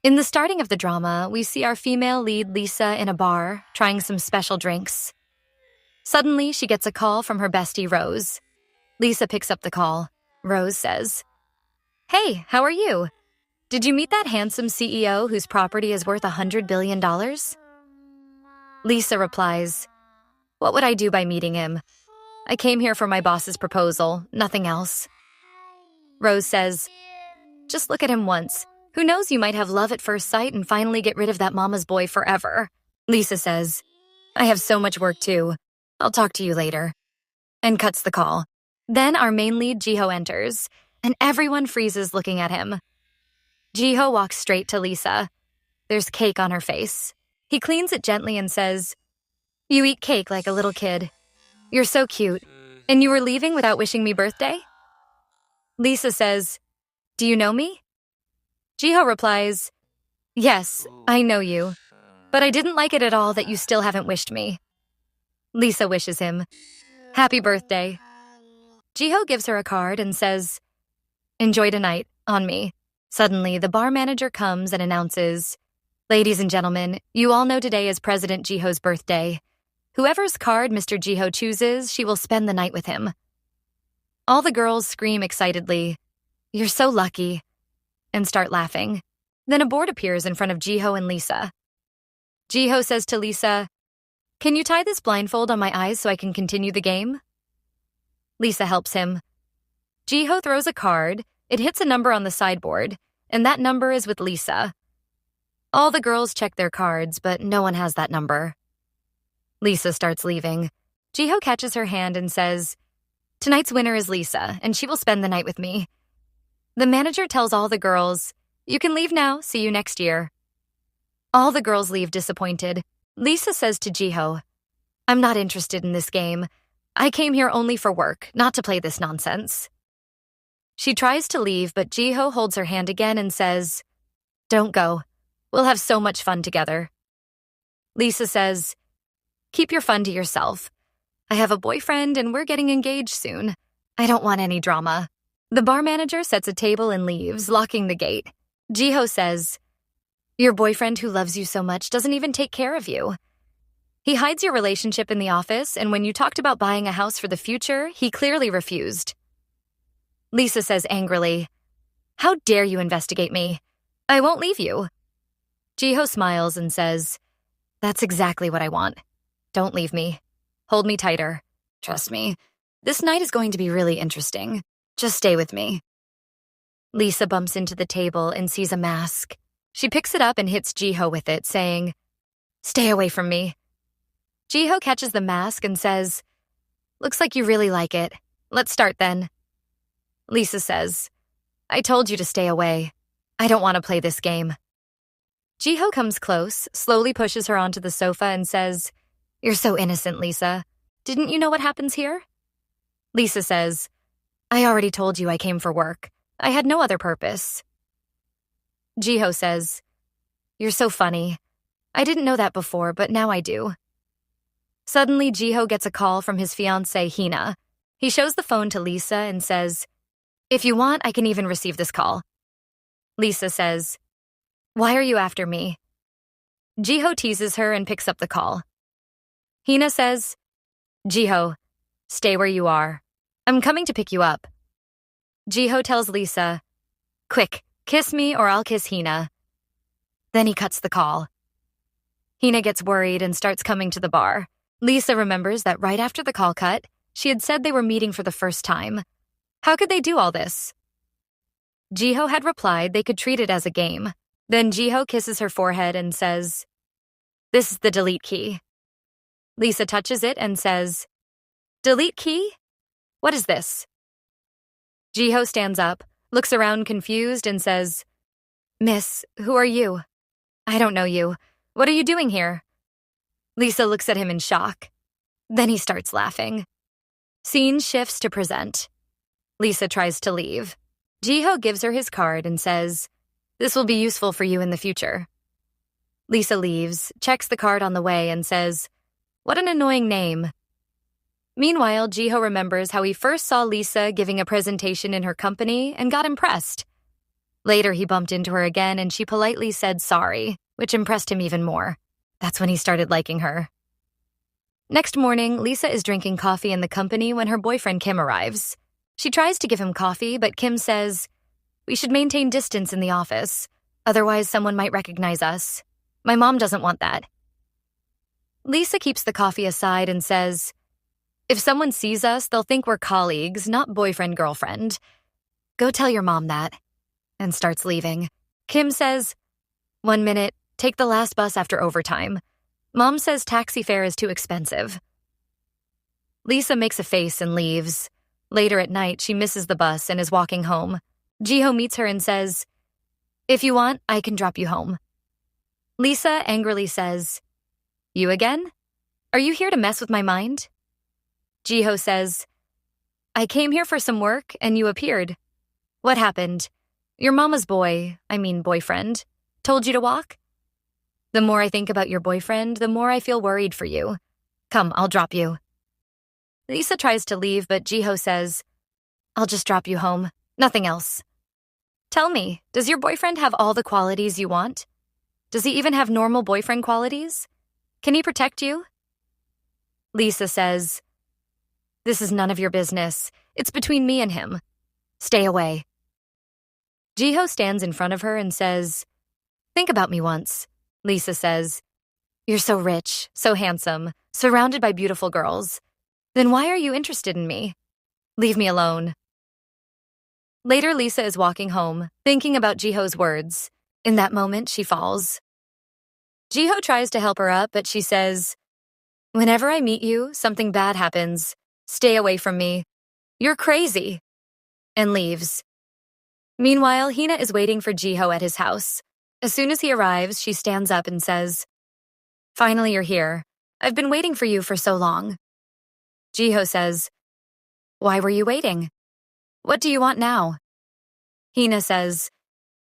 In the starting of the drama, we see our female lead Lisa in a bar, trying some special drinks. Suddenly, she gets a call from her bestie, Rose. Lisa picks up the call. Rose says, "Hey, how are you? Did you meet that handsome CEO whose property is worth $100 billion? Lisa replies, "What would I do by meeting him? I came here for my boss's proposal, nothing else." Rose says, "Just look at him once. Who knows, you might have love at first sight and finally get rid of that mama's boy forever." Lisa says, "I have so much work too. I'll talk to you later," and cuts the call. Then our main lead, Jiho, enters, and everyone freezes looking at him. Jiho walks straight to Lisa. There's cake on her face. He cleans it gently and says, "You eat cake like a little kid. You're so cute. And you were leaving without wishing me birthday?" Lisa says, "Do you know me?" Jiho replies, "Yes, I know you. But I didn't like it at all that you still haven't wished me." Lisa wishes him, "Happy birthday." Jiho gives her a card and says, "Enjoy tonight, on me." Suddenly, the bar manager comes and announces, "Ladies and gentlemen, you all know today is President Jiho's birthday. Whoever's card Mr. Jiho chooses, she will spend the night with him." All the girls scream excitedly, "You're so lucky," and start laughing. Then a board appears in front of Jiho and Lisa. Jiho says to Lisa, "Can you tie this blindfold on my eyes so I can continue the game?" Lisa helps him. Jiho throws a card, it hits a number on the sideboard, and that number is with Lisa. All the girls check their cards, but no one has that number. Lisa starts leaving. Jiho catches her hand and says, "Tonight's winner is Lisa, and she will spend the night with me." The manager tells all the girls, "You can leave now, see you next year." All the girls leave disappointed. Lisa says to Jiho, "I'm not interested in this game. I came here only for work, not to play this nonsense." She tries to leave, but Jiho holds her hand again and says, "Don't go. We'll have so much fun together." Lisa says, "Keep your fun to yourself. I have a boyfriend and we're getting engaged soon. I don't want any drama." The bar manager sets a table and leaves, locking the gate. Jiho says, "Your boyfriend who loves you so much doesn't even take care of you. He hides your relationship in the office, and when you talked about buying a house for the future, he clearly refused." Lisa says angrily, "How dare you investigate me? I won't leave you." Jiho smiles and says, "That's exactly what I want. Don't leave me. Hold me tighter. Trust me. This night is going to be really interesting. Just stay with me." Lisa bumps into the table and sees a mask. She picks it up and hits Jiho with it, saying, "Stay away from me." Jiho catches the mask and says, "Looks like you really like it. Let's start then." Lisa says, "I told you to stay away. I don't want to play this game." Jiho comes close, slowly pushes her onto the sofa and says, "You're so innocent, Lisa. Didn't you know what happens here?" Lisa says, "I already told you I came for work. I had no other purpose." Jiho says, "You're so funny. I didn't know that before, but now I do." Suddenly, Jiho gets a call from his fiancée, Hina. He shows the phone to Lisa and says, "If you want, I can even receive this call." Lisa says, "Why are you after me?" Jiho teases her and picks up the call. Hina says, "Jiho, stay where you are. I'm coming to pick you up." Jiho tells Lisa, "Quick, kiss me or I'll kiss Hina." Then he cuts the call. Hina gets worried and starts coming to the bar. Lisa remembers that right after the call cut, she had said they were meeting for the first time. How could they do all this? Jiho had replied they could treat it as a game. Then Jiho kisses her forehead and says, "This is the delete key." Lisa touches it and says, "Delete key? What is this?" Jiho stands up, looks around confused, and says, "Miss, who are you? I don't know you. What are you doing here?" Lisa looks at him in shock. Then he starts laughing. Scene shifts to present. Lisa tries to leave. Jiho gives her his card and says, "This will be useful for you in the future." Lisa leaves, checks the card on the way, and says, "What an annoying name." Meanwhile, Jiho remembers how he first saw Lisa giving a presentation in her company and got impressed. Later, he bumped into her again and she politely said sorry, which impressed him even more. That's when he started liking her. Next morning, Lisa is drinking coffee in the company when her boyfriend Kim arrives. She tries to give him coffee, but Kim says, "We should maintain distance in the office. Otherwise, someone might recognize us. My mom doesn't want that." Lisa keeps the coffee aside and says, "If someone sees us, they'll think we're colleagues, not boyfriend-girlfriend. Go tell your mom that," and starts leaving. Kim says, "1 minute, take the last bus after overtime. Mom says taxi fare is too expensive." Lisa makes a face and leaves. Later at night, she misses the bus and is walking home. Jiho meets her and says, "If you want, I can drop you home." Lisa angrily says, "You again? Are you here to mess with my mind?" Jiho says, "I came here for some work and you appeared. What happened? Your mama's boyfriend, told you to walk? The more I think about your boyfriend, the more I feel worried for you. Come, I'll drop you." Lisa tries to leave, but Jiho says, "I'll just drop you home. Nothing else. Tell me, does your boyfriend have all the qualities you want? Does he even have normal boyfriend qualities? Can he protect you?" Lisa says, "This is none of your business. It's between me and him. Stay away." Jiho stands in front of her and says, "Think about me once." Lisa says, "You're so rich, so handsome, surrounded by beautiful girls. Then why are you interested in me? Leave me alone." Later, Lisa is walking home, thinking about Jiho's words. In that moment, she falls. Jiho tries to help her up, but she says, "Whenever I meet you, something bad happens. Stay away from me. You're crazy," and leaves. Meanwhile, Hina is waiting for Jiho at his house. As soon as he arrives, she stands up and says, "Finally, you're here. I've been waiting for you for so long." Jiho says, "Why were you waiting? What do you want now?" Hina says,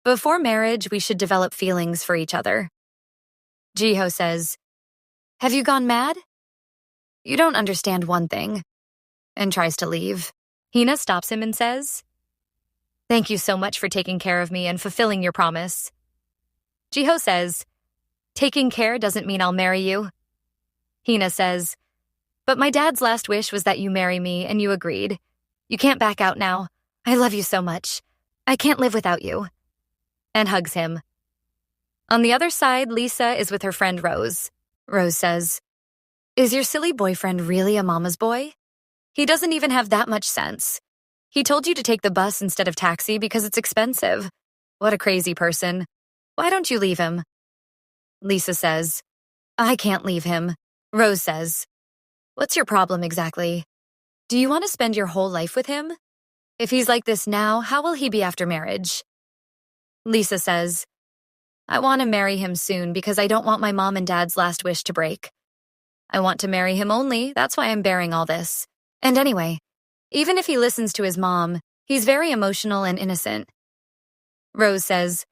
"Before marriage, we should develop feelings for each other." Jiho says, "Have you gone mad? You don't understand one thing," and tries to leave. Hina stops him and says, "Thank you so much for taking care of me and fulfilling your promise." Jiho says, "Taking care doesn't mean I'll marry you." Hina says, "But my dad's last wish was that you marry me, and you agreed. You can't back out now. I love you so much. I can't live without you," and hugs him. On the other side, Lisa is with her friend Rose. Rose says, "Is your silly boyfriend really a mama's boy? He doesn't even have that much sense. He told you to take the bus instead of taxi because it's expensive. What a crazy person. Why don't you leave him?" Lisa says, "I can't leave him." Rose says, "What's your problem exactly? Do you want to spend your whole life with him? If he's like this now, how will he be after marriage?" Lisa says, "I want to marry him soon because I don't want my mom and dad's last wish to break. I want to marry him only, that's why I'm bearing all this. And anyway, even if he listens to his mom, he's very emotional and innocent." Rose says,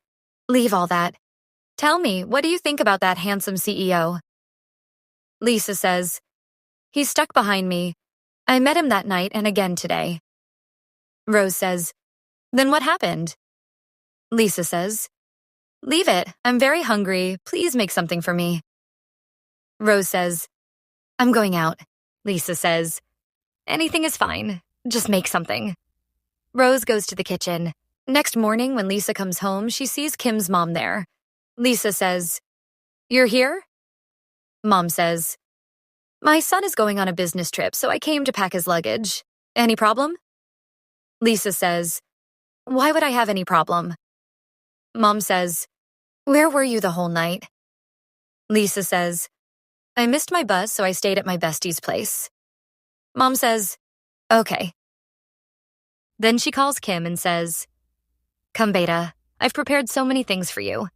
"Leave all that. Tell me, what do you think about that handsome CEO?" Lisa says, "He's stuck behind me. I met him that night and again today." Rose says, "Then what happened?" Lisa says, "Leave it. I'm very hungry. Please make something for me." Rose says, "I'm going out." Lisa says, "Anything is fine. Just make something." Rose goes to the kitchen. Next morning, when Lisa comes home, she sees Kim's mom there. Lisa says, "You're here?" Mom says, "My son is going on a business trip, so I came to pack his luggage. Any problem?" Lisa says, "Why would I have any problem?" Mom says, "Where were you the whole night?" Lisa says, "I missed my bus, so I stayed at my bestie's place." Mom says, "Okay." Then she calls Kim and says, "Come, Beta. I've prepared so many things for you.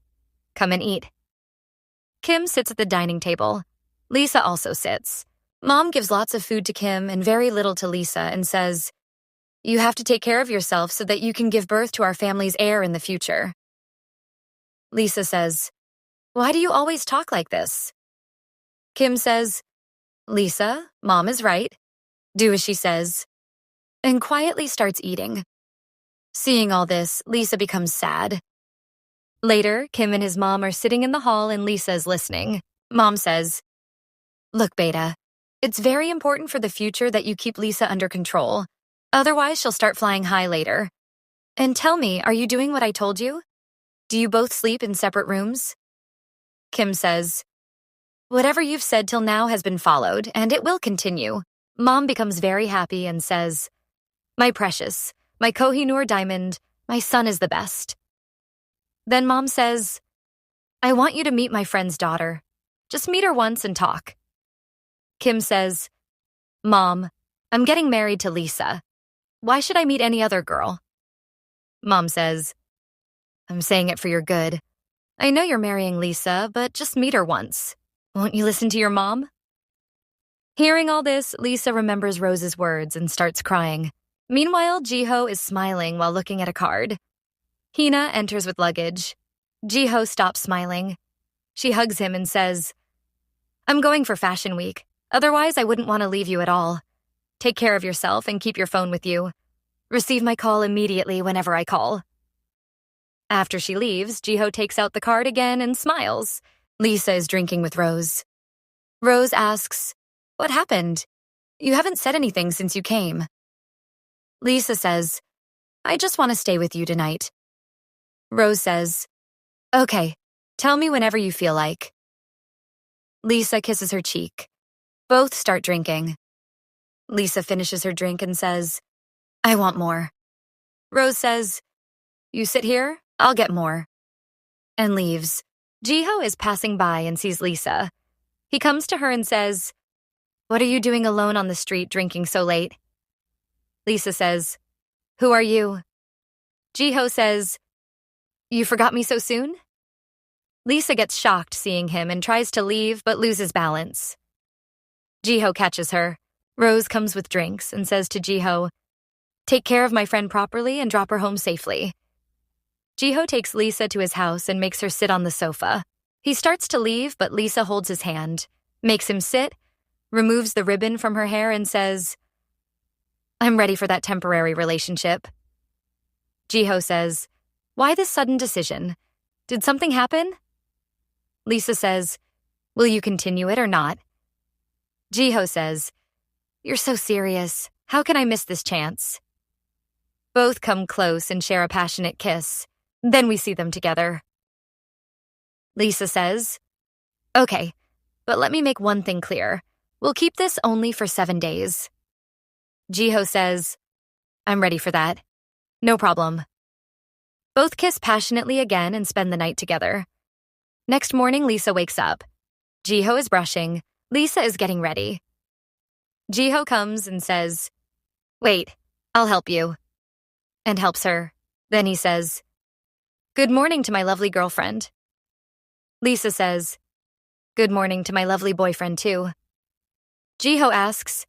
Come and eat." Kim sits at the dining table. Lisa also sits. Mom gives lots of food to Kim and very little to Lisa and says, "You have to take care of yourself so that you can give birth to our family's heir in the future." Lisa says, "Why do you always talk like this?" Kim says, "Lisa, Mom is right. Do as she says," and quietly starts eating. Seeing all this, Lisa becomes sad. Later, Kim and his mom are sitting in the hall and Lisa is listening. Mom says, "Look, Beta, it's very important for the future that you keep Lisa under control. Otherwise, she'll start flying high later. And tell me, are you doing what I told you? Do you both sleep in separate rooms?" Kim says, "Whatever you've said till now has been followed, and it will continue." Mom becomes very happy and says, "My precious, my Kohinoor diamond, my son is the best." Then Mom says, "I want you to meet my friend's daughter. Just meet her once and talk." Kim says, "Mom, I'm getting married to Lisa. Why should I meet any other girl?" Mom says, "I'm saying it for your good. I know you're marrying Lisa, but just meet her once. Won't you listen to your mom?" Hearing all this, Lisa remembers Rose's words and starts crying. Meanwhile, Jiho is smiling while looking at a card. Hina enters with luggage. Jiho stops smiling. She hugs him and says, "I'm going for Fashion Week. Otherwise, I wouldn't want to leave you at all. Take care of yourself and keep your phone with you. Receive my call immediately whenever I call." After she leaves, Jiho takes out the card again and smiles. Lisa is drinking with Rose. Rose asks, "What happened? You haven't said anything since you came." Lisa says, "I just want to stay with you tonight." Rose says, "Okay, tell me whenever you feel like." Lisa kisses her cheek. Both start drinking. Lisa finishes her drink and says, "I want more." Rose says, "You sit here, I'll get more," and leaves. Jiho is passing by and sees Lisa. He comes to her and says, "What are you doing alone on the street drinking so late?" Lisa says, "Who are you?" Jiho says, "You forgot me so soon?" Lisa gets shocked seeing him and tries to leave but loses balance. Jiho catches her. Rose comes with drinks and says to Jiho, "Take care of my friend properly and drop her home safely." Jiho takes Lisa to his house and makes her sit on the sofa. He starts to leave, but Lisa holds his hand, makes him sit, removes the ribbon from her hair and says, "I'm ready for that temporary relationship." Jiho says, "Why this sudden decision? Did something happen?" Lisa says, "Will you continue it or not?" Jiho says, "You're so serious. How can I miss this chance?" Both come close and share a passionate kiss. Then we see them together. Lisa says, "Okay, but let me make one thing clear. We'll keep this only for 7 days." Jiho says, "I'm ready for that. No problem." Both kiss passionately again and spend the night together. Next morning, Lisa wakes up. Jiho is brushing. Lisa is getting ready. Jiho comes and says, "Wait, I'll help you," and helps her. Then he says, "Good morning to my lovely girlfriend." Lisa says, "Good morning to my lovely boyfriend, too." Jiho asks,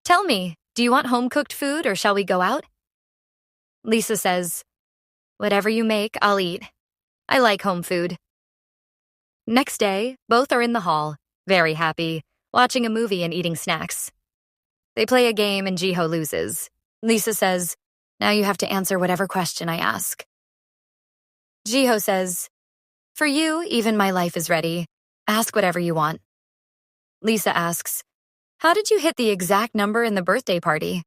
"Tell me, do you want home-cooked food or shall we go out?" Lisa says, "Whatever you make, I'll eat. I like home food." Next day, both are in the hall, very happy, watching a movie and eating snacks. They play a game and Jiho loses. Lisa says, "Now you have to answer whatever question I ask." Jiho says, "For you, even my life is ready. Ask whatever you want." Lisa asks, "How did you hit the exact number in the birthday party?"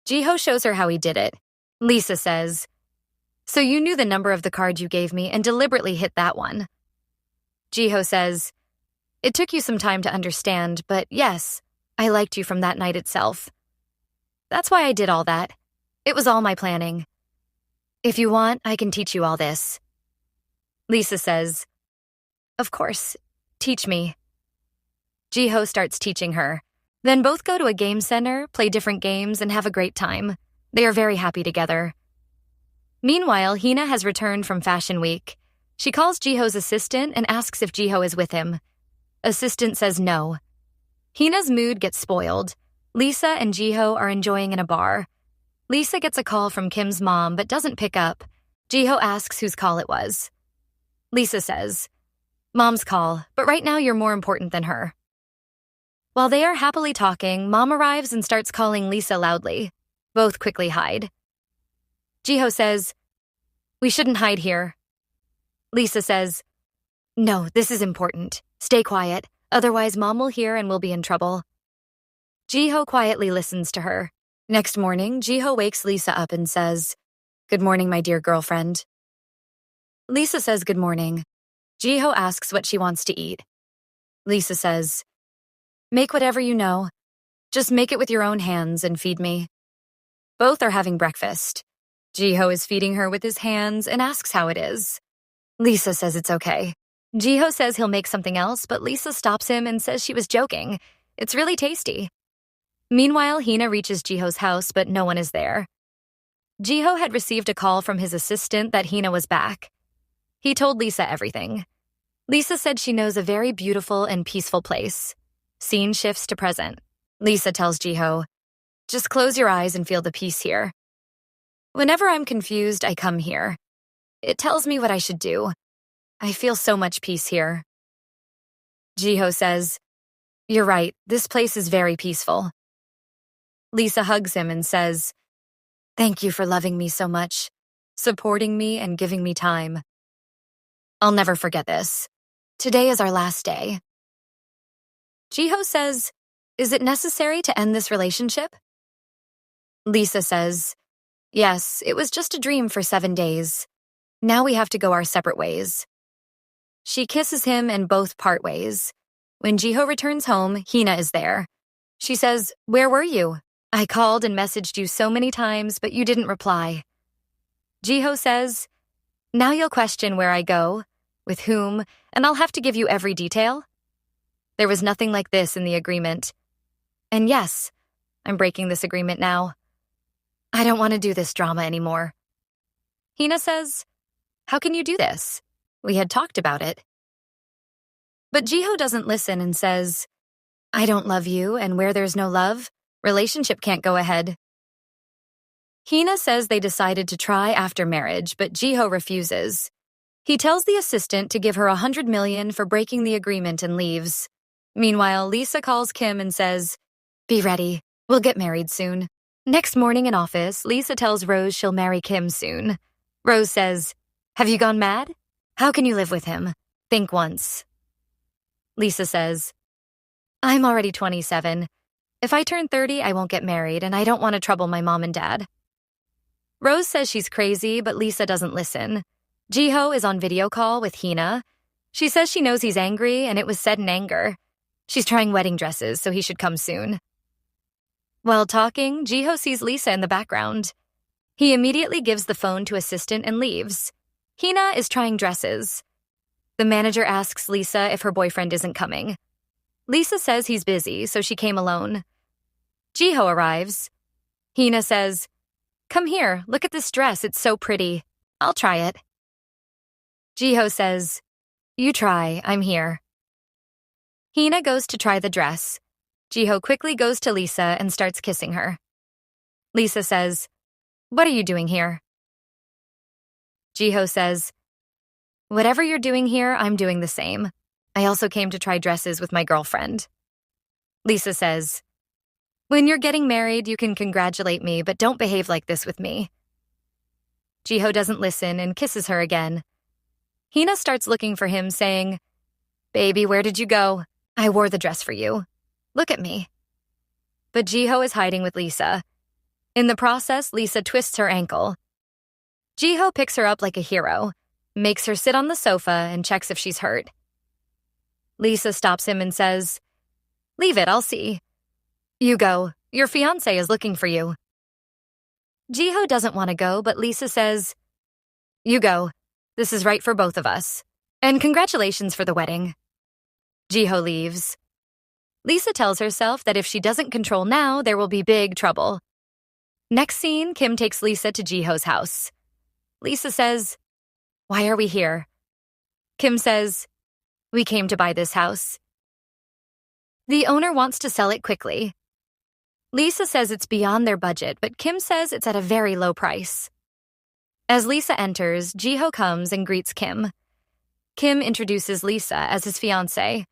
Jiho shows her how he did it. Lisa says, "So you knew the number of the card you gave me and deliberately hit that one." Jiho says, "It took you some time to understand, but yes, I liked you from that night itself. That's why I did all that. It was all my planning. If you want, I can teach you all this." Lisa says, "Of course, teach me." Jiho starts teaching her. Then both go to a game center, play different games, and have a great time. They are very happy together. Meanwhile, Hina has returned from Fashion Week. She calls Jiho's assistant and asks if Jiho is with him. Assistant says no. Hina's mood gets spoiled. Lisa and Jiho are enjoying in a bar. Lisa gets a call from Kim's mom but doesn't pick up. Jiho asks whose call it was. Lisa says, "Mom's call, but right now you're more important than her." While they are happily talking, Mom arrives and starts calling Lisa loudly. Both quickly hide. Jiho says, "We shouldn't hide here." Lisa says, "No, this is important. Stay quiet, otherwise Mom will hear and we'll be in trouble." Jiho quietly listens to her. Next morning, Jiho wakes Lisa up and says, "Good morning, my dear girlfriend." Lisa says good morning. Jiho asks what she wants to eat. Lisa says, "Make whatever you know. Just make it with your own hands and feed me." Both are having breakfast. Jiho is feeding her with his hands and asks how it is. Lisa says it's okay. Jiho says he'll make something else, but Lisa stops him and says she was joking. It's really tasty. Meanwhile, Hina reaches Jiho's house, but no one is there. Jiho had received a call from his assistant that Hina was back. He told Lisa everything. Lisa said she knows a very beautiful and peaceful place. Scene shifts to present. Lisa tells Jiho, "Just close your eyes and feel the peace here. Whenever I'm confused, I come here. It tells me what I should do. I feel so much peace here." Jiho says, "You're right, this place is very peaceful." Lisa hugs him and says, "Thank you for loving me so much, supporting me and giving me time. I'll never forget this. Today is our last day." Jiho says, "Is it necessary to end this relationship?" Lisa says, "Yes, it was just a dream for 7 days. Now we have to go our separate ways." She kisses him and both part ways. When Jiho returns home, Hina is there. She says, "Where were you? I called and messaged you so many times, but you didn't reply." Jiho says, "Now you'll question where I go, with whom, and I'll have to give you every detail. There was nothing like this in the agreement. And yes, I'm breaking this agreement now. I don't want to do this drama anymore." Hina says, "How can you do this? We had talked about it." But Jiho doesn't listen and says, "I don't love you, and where there's no love, relationship can't go ahead." Hina says they decided to try after marriage, but Jiho refuses. He tells the assistant to give her 100 million for breaking the agreement and leaves. Meanwhile, Lisa calls Kim and says, "Be ready, we'll get married soon." Next morning in office, Lisa tells Rose she'll marry Kim soon. Rose says, "Have you gone mad? How can you live with him? Think once." Lisa says, "I'm already 27. If I turn 30, I won't get married, and I don't want to trouble my mom and dad." Rose says she's crazy, but Lisa doesn't listen. Jiho is on video call with Hina. She says she knows he's angry, and it was said in anger. She's trying wedding dresses, so he should come soon. While talking, Jiho sees Lisa in the background. He immediately gives the phone to assistant and leaves. Hina is trying dresses. The manager asks Lisa if her boyfriend isn't coming. Lisa says he's busy, so she came alone. Jiho arrives. Hina says, "Come here, look at this dress, it's so pretty. I'll try it." Jiho says, "You try, I'm here." Hina goes to try the dress. Jiho quickly goes to Lisa and starts kissing her. Lisa says, "What are you doing here?" Jiho says, "Whatever you're doing here, I'm doing the same. I also came to try dresses with my girlfriend." Lisa says, "When you're getting married, you can congratulate me, but don't behave like this with me." Jiho doesn't listen and kisses her again. Hina starts looking for him, saying, "Baby, where did you go? I wore the dress for you. Look at me." But Jiho is hiding with Lisa. In the process, Lisa twists her ankle. Jiho picks her up like a hero, makes her sit on the sofa, and checks if she's hurt. Lisa stops him and says, "Leave it, I'll see. You go. Your fiancé is looking for you." Jiho doesn't want to go, but Lisa says, "You go. This is right for both of us. And congratulations for the wedding." Jiho leaves. Lisa tells herself that if she doesn't control now, there will be big trouble. Next scene, Kim takes Lisa to Jiho's house. Lisa says, "Why are we here?" Kim says, "We came to buy this house. The owner wants to sell it quickly." Lisa says it's beyond their budget, but Kim says it's at a very low price. As Lisa enters, Jiho comes and greets Kim. Kim introduces Lisa as his fiancée.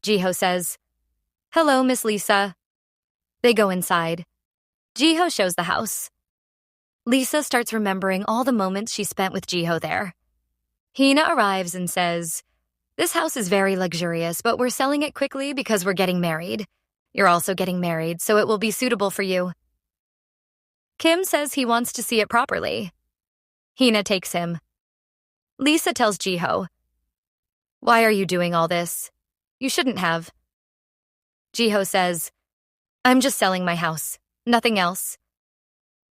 Jiho says, "Hello, Miss Lisa." They go inside. Jiho shows the house. Lisa starts remembering all the moments she spent with Jiho there. Hina arrives and says, "This house is very luxurious, but we're selling it quickly because we're getting married. You're also getting married, so it will be suitable for you." Kim says he wants to see it properly. Hina takes him. Lisa tells Jiho, "Why are you doing all this? You shouldn't have." Jiho says, "I'm just selling my house, nothing else.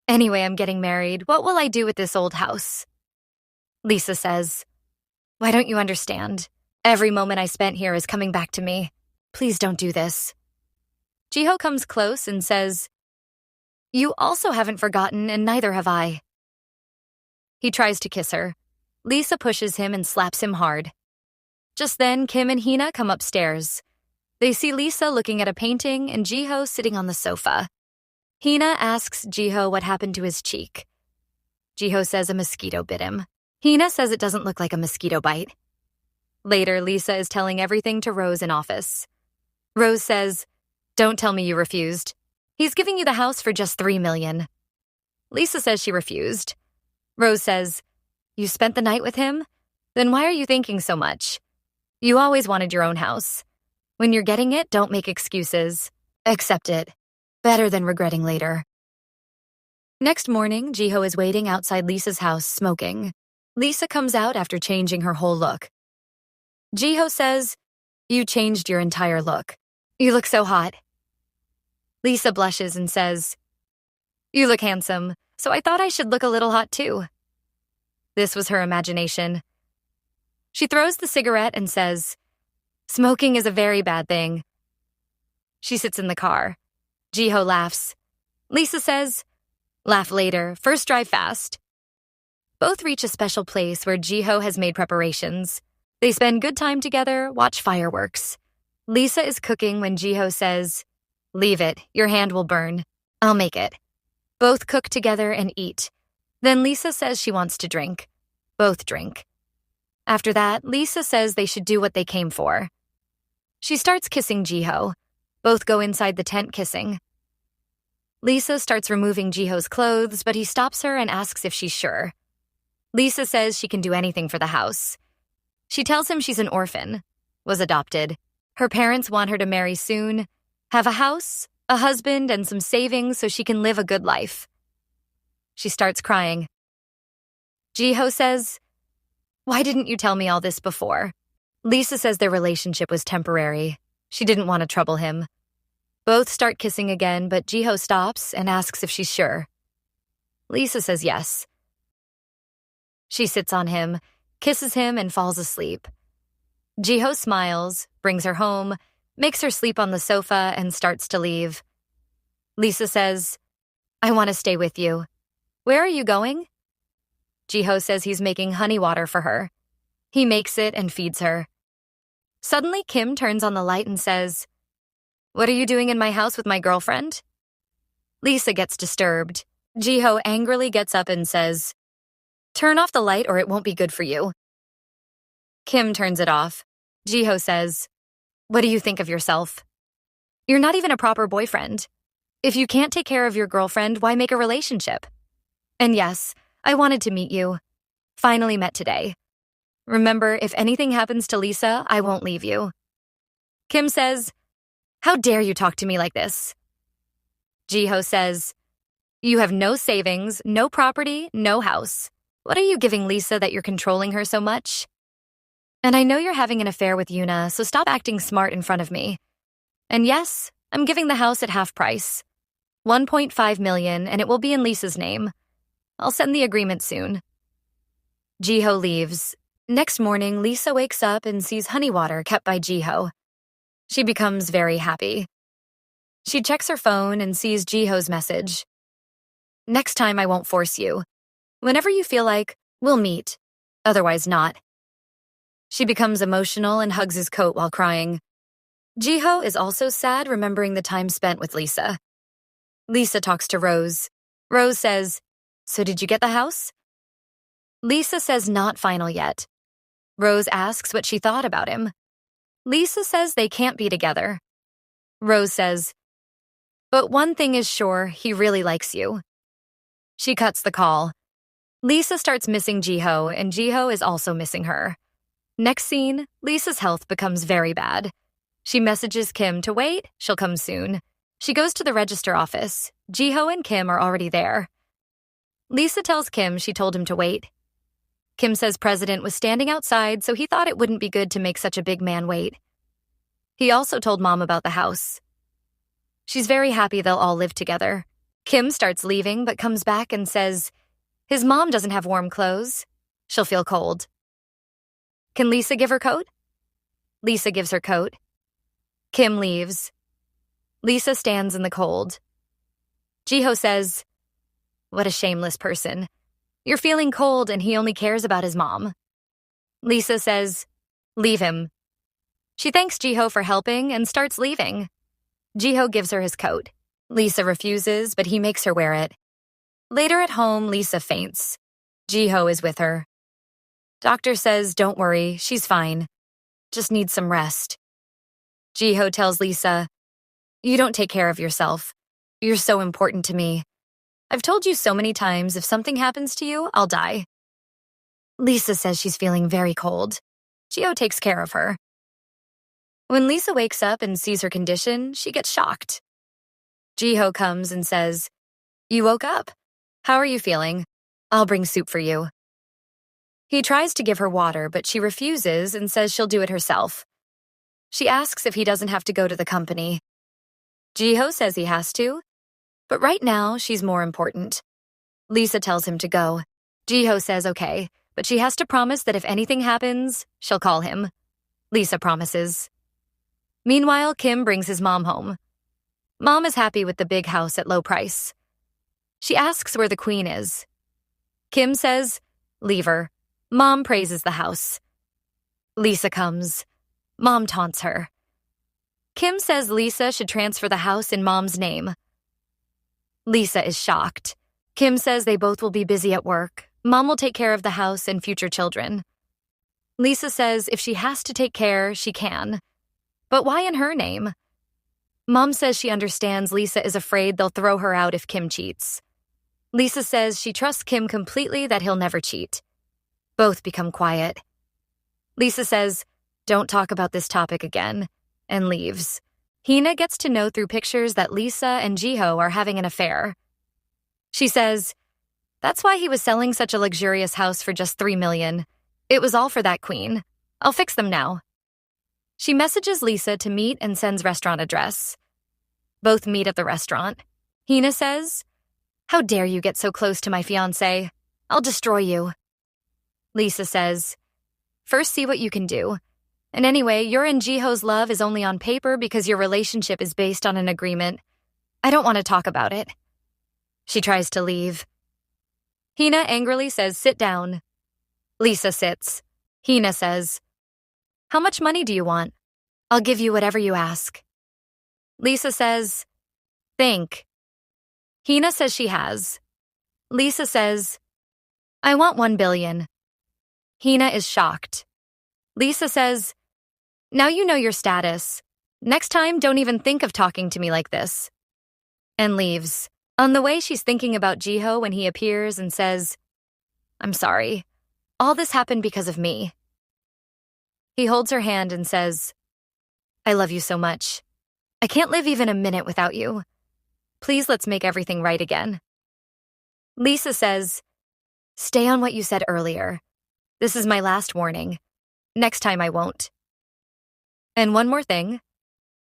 Anyway, I'm getting married. What will I do with this old house?" Lisa says, "Why don't you understand? Every moment I spent here is coming back to me. Please don't do this." Jiho comes close and says, "You also haven't forgotten, and neither have I." He tries to kiss her. Lisa pushes him and slaps him hard. Just then, Kim and Hina come upstairs. They see Lisa looking at a painting and Jiho sitting on the sofa. Hina asks Jiho what happened to his cheek. Jiho says a mosquito bit him. Hina says it doesn't look like a mosquito bite. Later, Lisa is telling everything to Rose in office. Rose says, "Don't tell me you refused. He's giving you the house for just $3 million. Lisa says she refused. Rose says, "You spent the night with him? Then why are you thinking so much? You always wanted your own house. When you're getting it, don't make excuses. Accept it. Better than regretting later." Next morning, Jiho is waiting outside Lisa's house smoking. Lisa comes out after changing her whole look. Jiho says, "You changed your entire look. You look so hot." Lisa blushes and says, "You look handsome, so I thought I should look a little hot too." This was her imagination. She throws the cigarette and says, "Smoking is a very bad thing." She sits in the car. Jiho laughs. Lisa says, "Laugh later, first drive fast." Both reach a special place where Jiho has made preparations. They spend good time together, watch fireworks. Lisa is cooking when Jiho says, "Leave it, your hand will burn. I'll make it." Both cook together and eat. Then Lisa says she wants to drink. Both drink. After that, Lisa says they should do what they came for. She starts kissing Jiho. Both go inside the tent kissing. Lisa starts removing Jiho's clothes, but he stops her and asks if she's sure. Lisa says she can do anything for the house. She tells him she's an orphan, was adopted. Her parents want her to marry soon, have a house, a husband, and some savings so she can live a good life. She starts crying. Jiho says, "Why didn't you tell me all this before?" Lisa says their relationship was temporary. She didn't want to trouble him. Both start kissing again, but Jiho stops and asks if she's sure. Lisa says yes. She sits on him, kisses him, and falls asleep. Jiho smiles, brings her home, makes her sleep on the sofa, and starts to leave. Lisa says, "I want to stay with you. Where are you going?" Jiho says he's making honey water for her. He makes it and feeds her. Suddenly, Kim turns on the light and says, "What are you doing in my house with my girlfriend?" Lisa gets disturbed. Jiho angrily gets up and says, "Turn off the light or it won't be good for you." Kim turns it off. Jiho says, "What do you think of yourself? You're not even a proper boyfriend. If you can't take care of your girlfriend, why make a relationship? And yes, I wanted to meet you. Finally met today. Remember, if anything happens to Lisa, I won't leave you." Kim says, "How dare you talk to me like this?" Jiho says, "You have no savings, no property, no house. What are you giving Lisa that you're controlling her so much? And I know you're having an affair with Yuna, so stop acting smart in front of me. And yes, I'm giving the house at half price. 1.5 million, and it will be in Lisa's name. I'll send the agreement soon." Jiho leaves. Next morning, Lisa wakes up and sees honey water kept by Jiho. She becomes very happy. She checks her phone and sees Jiho's message. "Next time I won't force you. Whenever you feel like, we'll meet. Otherwise not." She becomes emotional and hugs his coat while crying. Jiho is also sad remembering the time spent with Lisa. Lisa talks to Rose. Rose says, "So did you get the house?" Lisa says not final yet. Rose asks what she thought about him. Lisa says they can't be together. Rose says, "But one thing is sure, he really likes you." She cuts the call. Lisa starts missing Jiho, and Jiho is also missing her. Next scene, Lisa's health becomes very bad. She messages Kim to wait, she'll come soon. She goes to the register office. Jiho and Kim are already there. Lisa tells Kim she told him to wait. Kim says President was standing outside, so he thought it wouldn't be good to make such a big man wait. He also told Mom about the house. She's very happy they'll all live together. Kim starts leaving, but comes back and says his mom doesn't have warm clothes. She'll feel cold. Can Lisa give her coat? Lisa gives her coat. Kim leaves. Lisa stands in the cold. Jiho says, "What a shameless person. You're feeling cold and he only cares about his mom." Lisa says, "Leave him." She thanks Jiho for helping and starts leaving. Jiho gives her his coat. Lisa refuses, but he makes her wear it. Later at home, Lisa faints. Jiho is with her. Doctor says, "Don't worry, she's fine. Just needs some rest." Jiho tells Lisa, "You don't take care of yourself. You're so important to me. I've told you so many times if something happens to you, I'll die." Lisa says she's feeling very cold. Jiho takes care of her. When Lisa wakes up and sees her condition, she gets shocked. Jiho comes and says, "You woke up. How are you feeling? I'll bring soup for you." He tries to give her water, but she refuses and says she'll do it herself. She asks if he doesn't have to go to the company. Jiho says he has to, but right now she's more important. Lisa tells him to go. Jiho says okay, but she has to promise that if anything happens, she'll call him. Lisa promises. Meanwhile, Kim brings his mom home. Mom is happy with the big house at low price. She asks where the queen is. Kim says, "Leave her." Mom praises the house. Lisa comes. Mom taunts her. Kim says Lisa should transfer the house in Mom's name. Lisa is shocked. Kim says they both will be busy at work. Mom will take care of the house and future children. Lisa says if she has to take care, she can. But why in her name? Mom says she understands Lisa is afraid they'll throw her out if Kim cheats. Lisa says she trusts Kim completely that he'll never cheat. Both become quiet. Lisa says, "Don't talk about this topic again," and leaves. Hina gets to know through pictures that Lisa and Jiho are having an affair. She says, "That's why he was selling such a luxurious house for just $3 million. It was all for that queen. I'll fix them now." She messages Lisa to meet and sends restaurant address. Both meet at the restaurant. Hina says, "How dare you get so close to my fiancé? I'll destroy you." Lisa says, "First see what you can do. And anyway, your and Jiho's love is only on paper because your relationship is based on an agreement. I don't want to talk about it." She tries to leave. Hina angrily says, "Sit down." Lisa sits. Hina says, "How much money do you want? I'll give you whatever you ask." Lisa says, "Think." Hina says she has. Lisa says, "I want $1 billion. Hina is shocked. Lisa says, "Now you know your status. Next time, don't even think of talking to me like this." And leaves. On the way, she's thinking about Jiho when he appears and says, "I'm sorry. All this happened because of me." He holds her hand and says, "I love you so much. I can't live even a minute without you. Please let's make everything right again." Lisa says, "Stay on what you said earlier. This is my last warning. Next time I won't. And one more thing.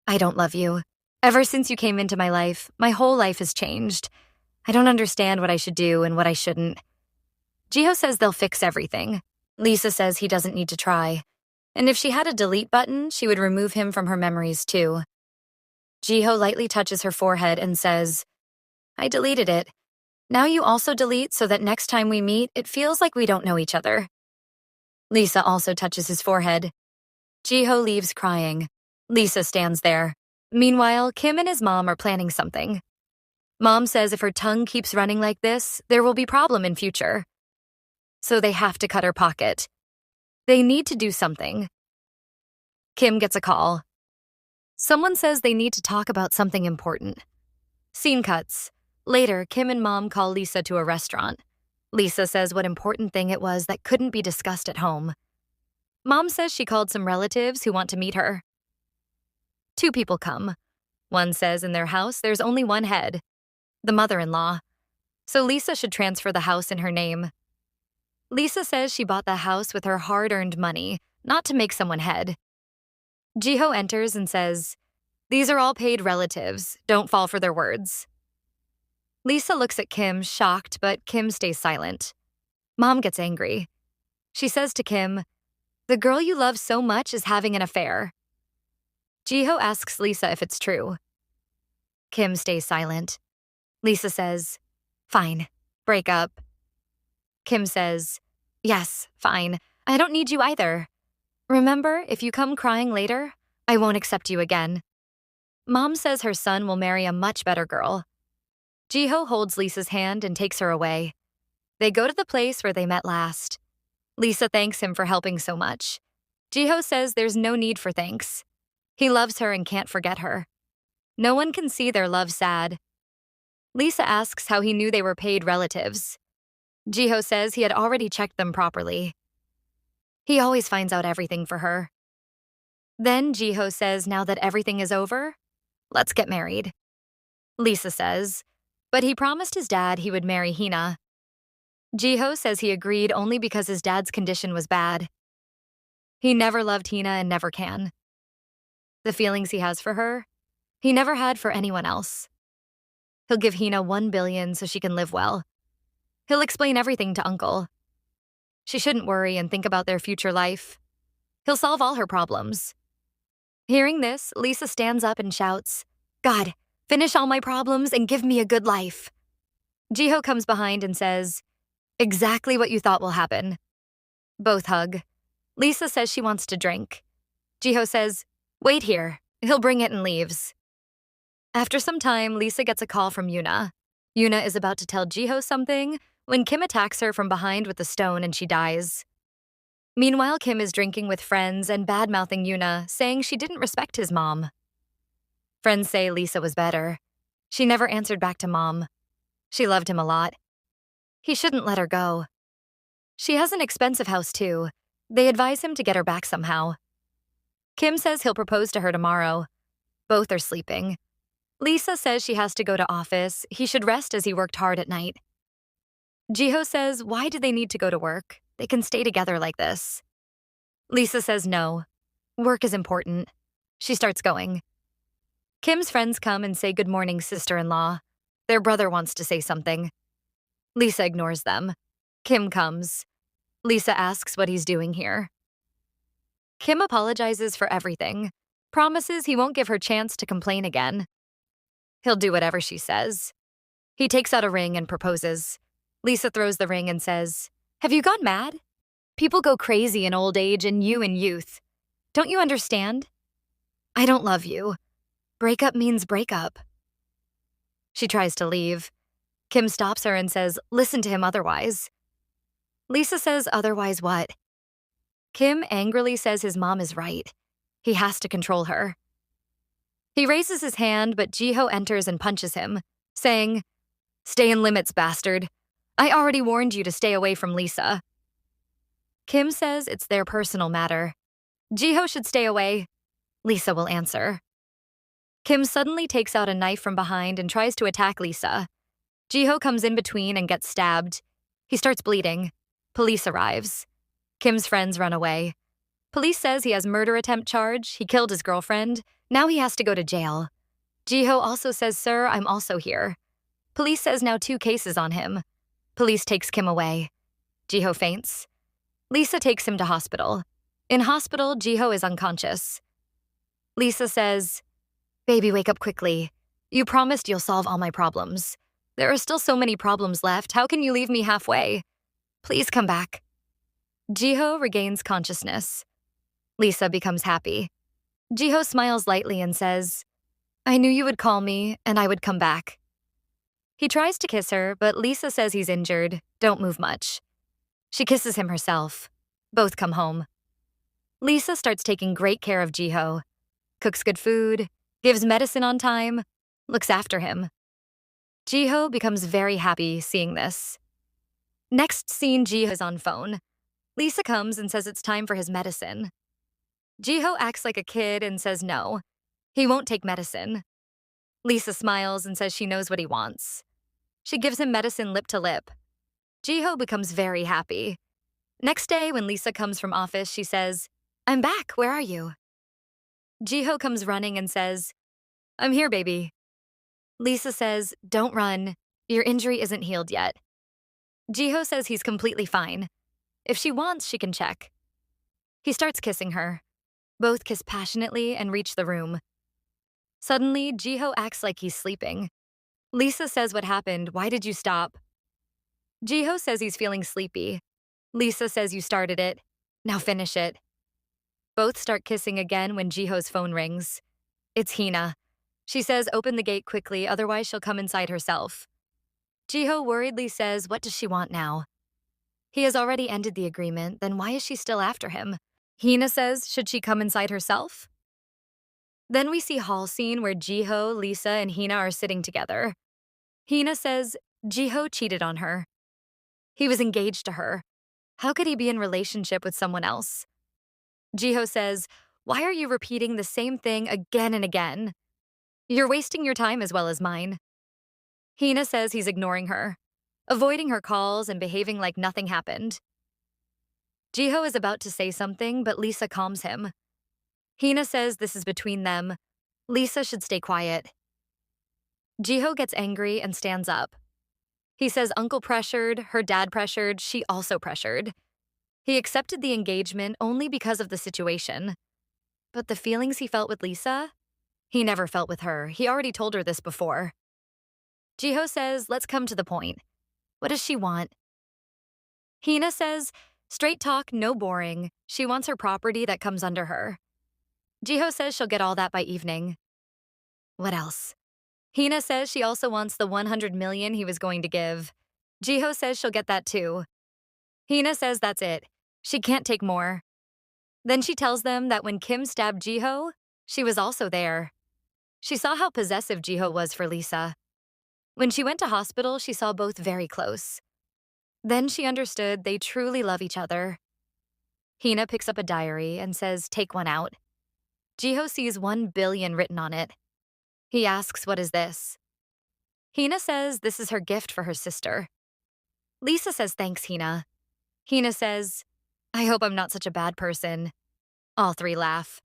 I don't love you. Ever since you came into my life, my whole life has changed. I don't understand what I should do and what I shouldn't." Jiho says they'll fix everything. Lisa says he doesn't need to try. And if she had a delete button, she would remove him from her memories too. Jiho lightly touches her forehead and says, "I deleted it. Now you also delete so that next time we meet, it feels like we don't know each other." Lisa also touches his forehead. Jiho leaves crying. Lisa stands there. Meanwhile, Kim and his mom are planning something. Mom says if her tongue keeps running like this, there will be problem in future. So they have to cut her pocket. They need to do something. Kim gets a call. Someone says they need to talk about something important. Scene cuts. Later, Kim and Mom call Lisa to a restaurant. Lisa says what important thing it was that couldn't be discussed at home. Mom says she called some relatives who want to meet her. Two people come. One says in their house there's only one head, the mother-in-law. So Lisa should transfer the house in her name. Lisa says she bought the house with her hard-earned money, not to make someone head. Jiho enters and says, "These are all paid relatives. Don't fall for their words." Lisa looks at Kim, shocked, but Kim stays silent. Mom gets angry. She says to Kim, "The girl you love so much is having an affair." Jiho asks Lisa if it's true. Kim stays silent. Lisa says, "Fine, break up." Kim says, "Yes, fine. I don't need you either. Remember, if you come crying later, I won't accept you again." Mom says her son will marry a much better girl. Jiho holds Lisa's hand and takes her away. They go to the place where they met last. Lisa thanks him for helping so much. Jiho says there's no need for thanks. He loves her and can't forget her. No one can see their love sad. Lisa asks how he knew they were paid relatives. Jiho says he had already checked them properly. He always finds out everything for her. Then Jiho says now that everything is over, let's get married. Lisa says, but he promised his dad he would marry Hina. Jiho says he agreed only because his dad's condition was bad. He never loved Hina and never can. The feelings he has for her, he never had for anyone else. He'll give Hina $1 billion so she can live well. He'll explain everything to Uncle. She shouldn't worry and think about their future life. He'll solve all her problems. Hearing this, Lisa stands up and shouts, "God, finish all my problems and give me a good life." Jiho comes behind and says, "Exactly what you thought will happen." Both hug. Lisa says she wants to drink. Jiho says, "Wait here. He'll bring it," and leaves. After some time, Lisa gets a call from Yuna. Yuna is about to tell Jiho something when Kim attacks her from behind with a stone and she dies. Meanwhile, Kim is drinking with friends and bad-mouthing Yuna, saying she didn't respect his mom. Friends say Lisa was better. She never answered back to Mom. She loved him a lot. He shouldn't let her go. She has an expensive house too. They advise him to get her back somehow. Kim says he'll propose to her tomorrow. Both are sleeping. Lisa says she has to go to office. He should rest as he worked hard at night. Jiho says, why do they need to go to work? They can stay together like this. Lisa says no. Work is important. She starts going. Kim's friends come and say good morning, sister-in-law. Their brother wants to say something. Lisa ignores them. Kim comes. Lisa asks what he's doing here. Kim apologizes for everything, promises he won't give her chance to complain again. He'll do whatever she says. He takes out a ring and proposes. Lisa throws the ring and says, "Have you gone mad? People go crazy in old age and you in youth. Don't you understand? I don't love you. Breakup means breakup." She tries to leave. Kim stops her and says, "Listen to him otherwise." Lisa says, "Otherwise what?" Kim angrily says his mom is right. He has to control her. He raises his hand, but Jiho enters and punches him, saying, "Stay in limits, bastard. I already warned you to stay away from Lisa." Kim says it's their personal matter. Jiho should stay away. Lisa will answer. Kim suddenly takes out a knife from behind and tries to attack Lisa. Jiho comes in between and gets stabbed. He starts bleeding. Police arrives. Kim's friends run away. Police says he has murder attempt charge. He killed his girlfriend. Now he has to go to jail. Jiho also says, "Sir, I'm also here." Police says now 2 cases on him. Police takes Kim away. Jiho faints. Lisa takes him to hospital. In hospital, Jiho is unconscious. Lisa says, "Baby, wake up quickly. You promised you'll solve all my problems. There are still so many problems left. How can you leave me halfway? Please come back." Jiho regains consciousness. Lisa becomes happy. Jiho smiles lightly and says, "I knew you would call me, and I would come back." He tries to kiss her, but Lisa says he's injured. Don't move much. She kisses him herself. Both come home. Lisa starts taking great care of Jiho. Cooks good food, gives medicine on time, looks after him. Jiho becomes very happy seeing this. Next scene, Jiho is on phone. Lisa comes and says it's time for his medicine. Jiho acts like a kid and says no. He won't take medicine. Lisa smiles and says she knows what he wants. She gives him medicine lip to lip. Jiho becomes very happy. Next day, when Lisa comes from office, she says, "I'm back, where are you?" Jiho comes running and says, "I'm here, baby." Lisa says, "Don't run. Your injury isn't healed yet." Jiho says he's completely fine. If she wants, she can check. He starts kissing her. Both kiss passionately and reach the room. Suddenly, Jiho acts like he's sleeping. Lisa says, "What happened? Why did you stop?" Jiho says he's feeling sleepy. Lisa says, "You started it. Now finish it." Both start kissing again when Jiho's phone rings. It's Hina. She says, "Open the gate quickly, otherwise she'll come inside herself." Jiho worriedly says, what does she want now? He has already ended the agreement, then why is she still after him? Hina says, should she come inside herself? Then we see hall scene where Jiho, Lisa, and Hina are sitting together. Hina says, Jiho cheated on her. He was engaged to her. How could he be in relationship with someone else? Jiho says, why are you repeating the same thing again and again? You're wasting your time as well as mine. Hina says he's ignoring her, avoiding her calls and behaving like nothing happened. Jiho is about to say something, but Lisa calms him. Hina says this is between them. Lisa should stay quiet. Jiho gets angry and stands up. He says uncle pressured, her dad pressured, she also pressured. He accepted the engagement only because of the situation. But the feelings he felt with Lisa? He never felt with her. He already told her this before. Jiho says, let's come to the point. What does she want? Hina says, straight talk, no boring. She wants her property that comes under her. Jiho says she'll get all that by evening. What else? Hina says she also wants the 100 million he was going to give. Jiho says she'll get that too. Hina says that's it. She can't take more. Then she tells them that when Kim stabbed Jiho, she was also there. She saw how possessive Jiho was for Lisa. When she went to hospital, she saw both very close. Then she understood they truly love each other. Hina picks up a diary and says, take one out. Jiho sees 1 billion written on it. He asks, what is this? Hina says this is her gift for her sister. Lisa says, thanks, Hina. Hina says, I hope I'm not such a bad person. All three laugh.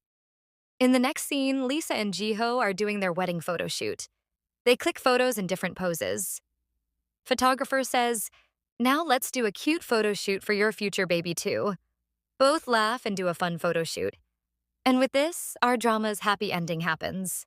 In the next scene, Lisa and Jiho are doing their wedding photo shoot. They click photos in different poses. Photographer says, now let's do a cute photo shoot for your future baby too. Both laugh and do a fun photo shoot. And with this, our drama's happy ending happens.